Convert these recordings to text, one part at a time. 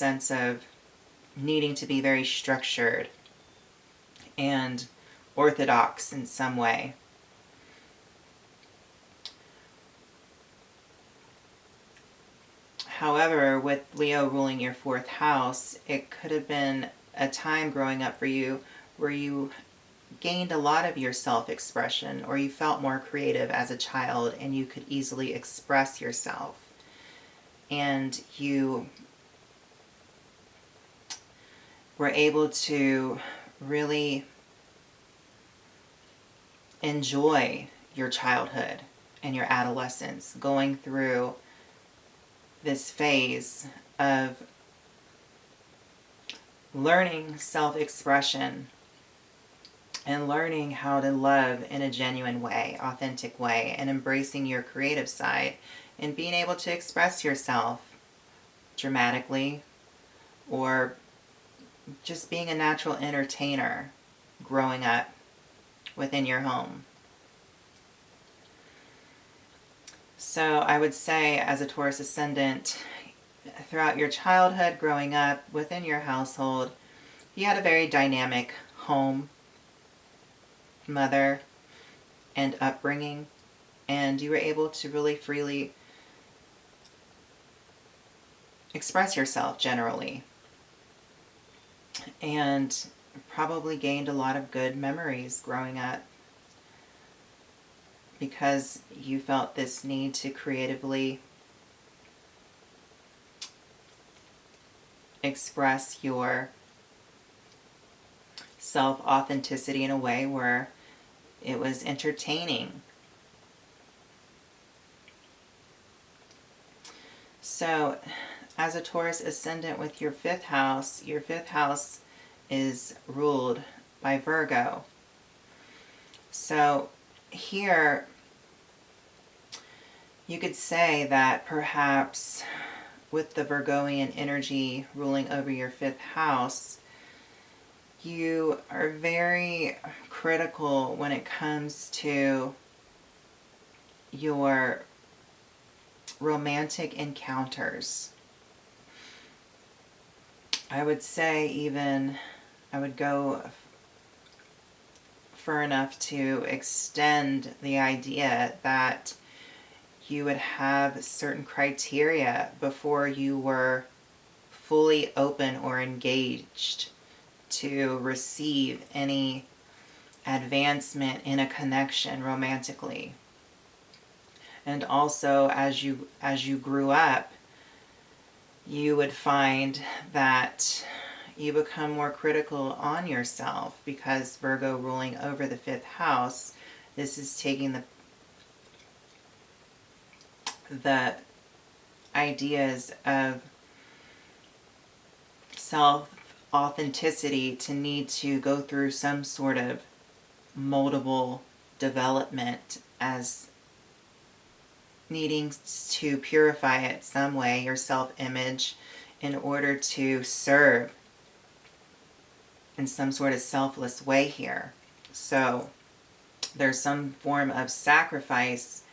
sense of needing to be very structured and orthodox in some way. However, with Leo ruling your 4th house, it could have been a time growing up for you where you gained a lot of your self-expression, or you felt more creative as a child and you could easily express yourself. And you were able to really enjoy your childhood and your adolescence, going through this phase of learning self-expression and learning how to love in a genuine way, authentic way, and embracing your creative side and being able to express yourself dramatically, or just being a natural entertainer growing up within your home. So I would say, as a Taurus Ascendant, throughout your childhood, growing up within your household, you had a very dynamic home, mother, and upbringing, and you were able to really freely express yourself generally, and probably gained a lot of good memories growing up because you felt this need to creatively express your self-authenticity in a way where it was entertaining. So, as a Taurus Ascendant with your 5th house is ruled by Virgo. So here, you could say that perhaps with the Virgoian energy ruling over your 5th house, you are very critical when it comes to your romantic encounters. I would say even, I would go far enough to extend the idea that you would have certain criteria before you were fully open or engaged to receive any advancement in a connection romantically. And also, as you grew up, you would find that you become more critical on yourself, because Virgo ruling over the 5th house, this is taking the ideas of self-authenticity to need to go through some sort of moldable development, as needing to purify it some way, your self-image, in order to serve in some sort of selfless way here. So there's some form of sacrifice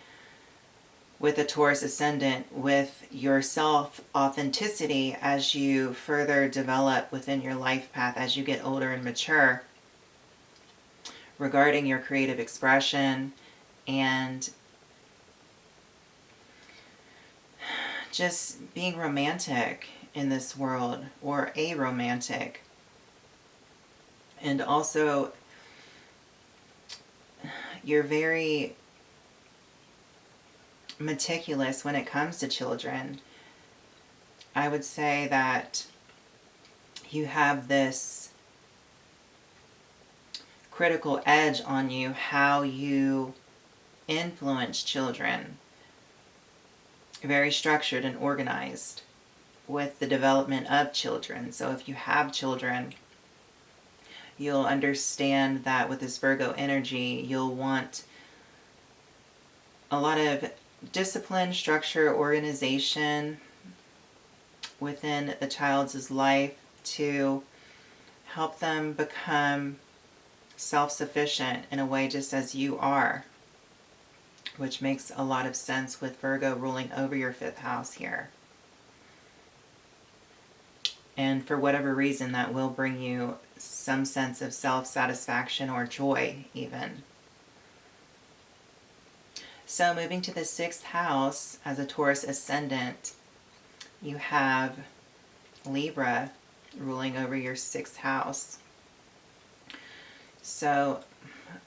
with a Taurus Ascendant with your self-authenticity as you further develop within your life path, as you get older and mature, regarding your creative expression and just being romantic in this world, or aromantic. And also, you're very meticulous when it comes to children. I would say that you have this critical edge on you, how you influence children. Very structured and organized with the development of children. So if you have children, you'll understand that with this Virgo energy, you'll want a lot of discipline, structure, organization within the child's life to help them become self-sufficient in a way just as you are, which makes a lot of sense with Virgo ruling over your 5th house here. And for whatever reason, that will bring you some sense of self-satisfaction or joy even. So moving to the 6th house as a Taurus ascendant, you have Libra ruling over your 6th house. So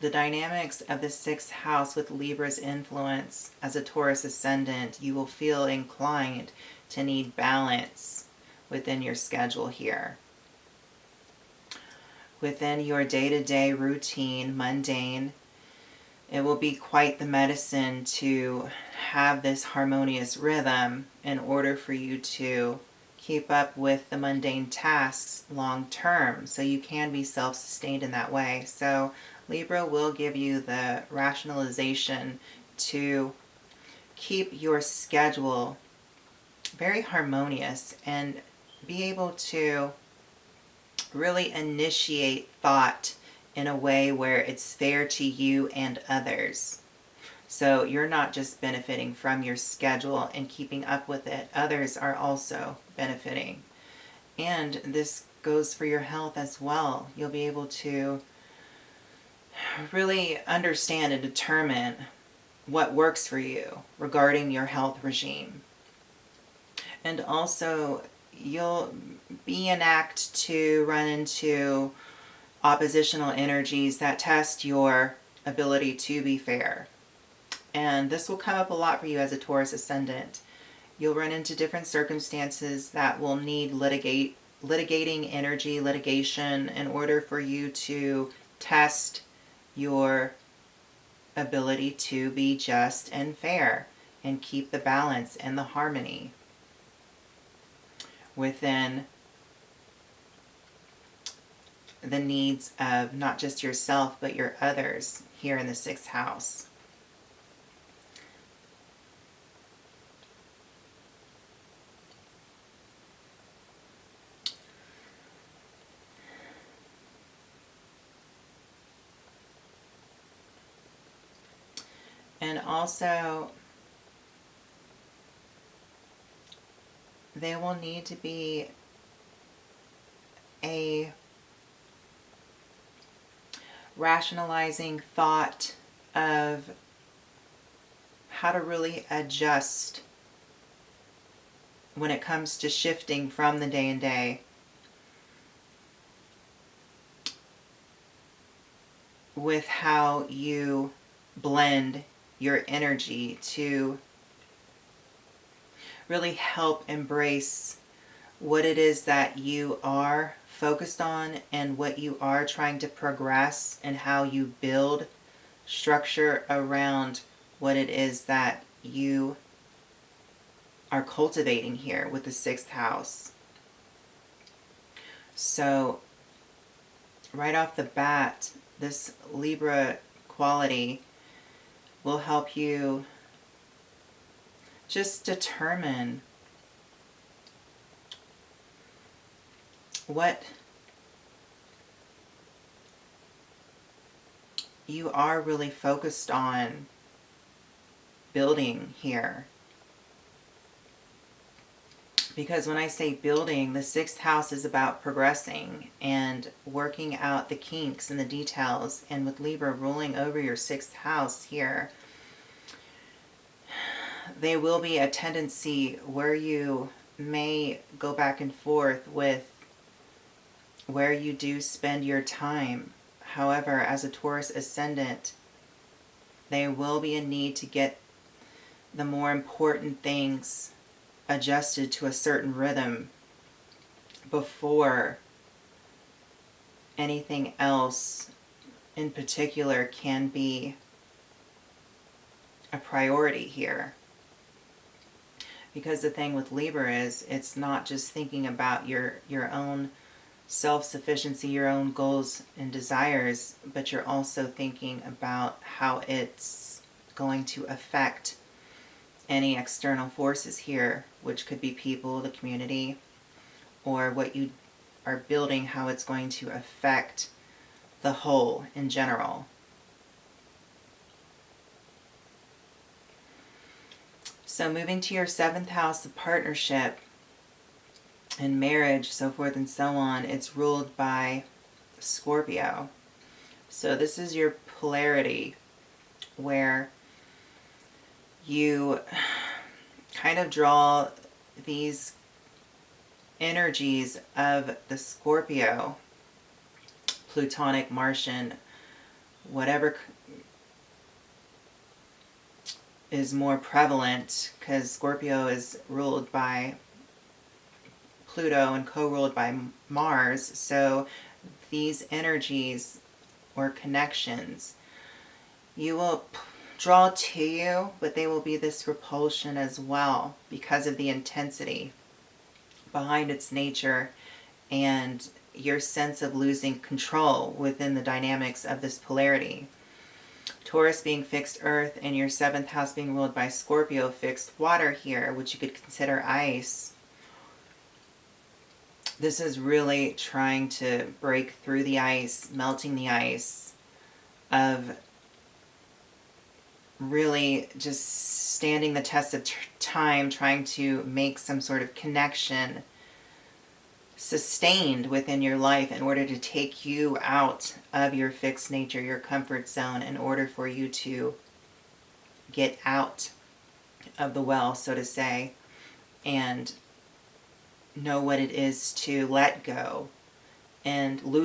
the dynamics of the 6th house with Libra's influence as a Taurus ascendant, you will feel inclined to need balance within your schedule here. Within your day-to-day routine, mundane, it will be quite the medicine to have this harmonious rhythm in order for you to keep up with the mundane tasks long term, so you can be self-sustained in that way. So Libra will give you the rationalization to keep your schedule very harmonious and be able to really initiate thought in a way where it's fair to you and others. So you're not just benefiting from your schedule and keeping up with it, others are also benefiting. And this goes for your health as well. You'll be able to really understand and determine what works for you regarding your health regime. And also, you'll be in act to run into oppositional energies that test your ability to be fair. And this will come up a lot for you as a Taurus ascendant. You'll run into different circumstances that will need litigating energy, litigation, in order for you to test your ability to be just and fair and keep the balance and the harmony within the needs of not just yourself but your others here in the 6th house. And also, there will need to be a rationalizing thought of how to really adjust when it comes to shifting from the day and day with how you blend your energy to really help embrace what it is that you are focused on and what you are trying to progress, and how you build structure around what it is that you are cultivating here with the 6th house. So right off the bat, this Libra quality will help you just determine what you are really focused on building here. Because when I say building, the 6th house is about progressing and working out the kinks and the details. And with Libra ruling over your 6th house here, there will be a tendency where you may go back and forth with where you do spend your time. However, as a Taurus ascendant, there will be a need to get the more important things adjusted to a certain rhythm before anything else in particular can be a priority here. Because the thing with Libra is, it's not just thinking about your own self-sufficiency, your own goals and desires, but you're also thinking about how it's going to affect any external forces here, which could be people, the community, or what you are building, how it's going to affect the whole in general. So moving to your 7th house of partnership, and marriage, so forth and so on, it's ruled by Scorpio. So this is your polarity where you kind of draw these energies of the Scorpio, Plutonic, Martian, whatever is more prevalent, because Scorpio is ruled by Pluto and co-ruled by Mars. So these energies or connections, you will draw to you, but they will be this repulsion as well because of the intensity behind its nature and your sense of losing control within the dynamics of this polarity. Taurus being fixed earth and your 7th house being ruled by Scorpio, fixed water here, which you could consider ice. This is really trying to break through the ice, melting the ice, of really just standing the test of time, trying to make some sort of connection sustained within your life in order to take you out of your fixed nature, your comfort zone, in order for you to get out of the well, so to say, and know what it is to let go and lose